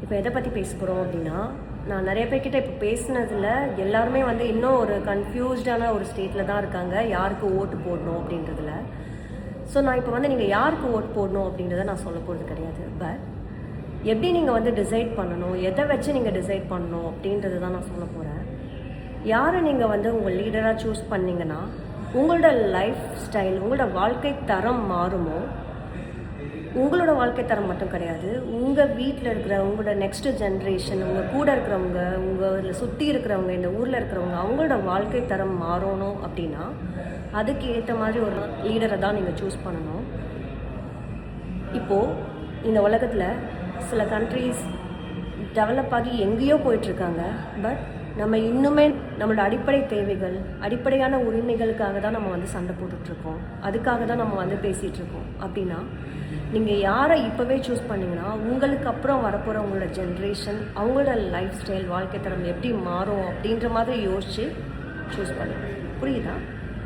இப்போ எதை பற்றி பேச போகிறோம் அப்படின்னா, நான் நிறைய பேர்கிட்ட இப்போ பேசினதில் எல்லாருமே வந்து இன்னும் ஒரு கன்ஃபியூஸ்டான ஒரு ஸ்டேட்டில் தான் இருக்காங்க, யாருக்கு ஓட்டு போடணும் அப்படின்றதுல. ஸோ நான் இப்போ வந்து நீங்கள் யாருக்கு ஓட்டு போடணும் அப்படின்றத நான் சொல்ல போகிறது கிடையாது. பட் எப்படி நீங்கள் வந்து டிசைட் பண்ணணும், எதை வச்சு நீங்கள் டிசைட் பண்ணணும் அப்படின்றது தான் நான் சொல்ல போகிறேன். யாரை நீங்கள் வந்து உங்கள் லீடராக சூஸ் பண்ணிங்கன்னா உங்களோட லைஃப் ஸ்டைல், உங்களோட வாழ்க்கை தரம் மாறுமோ. உங்களோட வாழ்க்கை தரம் மட்டும் கிடையாது, உங்கள் வீட்டில் இருக்கிற உங்களோட நெக்ஸ்ட் ஜென்ரேஷன், உங்கள் கூட இருக்கிறவங்க, உங்களை சுற்றி இருக்கிறவங்க, இந்த ஊரில் இருக்கிறவங்க, அவங்களோட வாழ்க்கை தரம் மாறணும் அப்படின்னா அதுக்கு ஏற்ற மாதிரி ஒரு லீடரை தான் நீங்கள் சூஸ் பண்ணணும். இப்போது இந்த உலகத்தில் சில கண்ட்ரீஸ் டெவலப் ஆகி எங்கேயோ போயிட்டுருக்காங்க. பட் நம்ம இன்னுமே நம்மளோட அடிப்படை தேவைகள், அடிப்படையான உரிமைகளுக்காக தான் நம்ம வந்து சண்டை போட்டுட்ருக்கோம், அதுக்காக தான் நம்ம வந்து பேசிகிட்ருக்கோம். அப்படின்னா நீங்கள் யாரை இப்போவே சூஸ் பண்ணிங்கன்னா உங்களுக்கு அப்புறம் வரப்போகிற உங்களோட ஜென்ரேஷன், அவங்களோட லைஃப் ஸ்டைல், வாழ்க்கை தரம் எப்படி மாறும் அப்படின்ற மாதிரி யோசித்து சூஸ் பண்ணுங்கள். புரியுதா?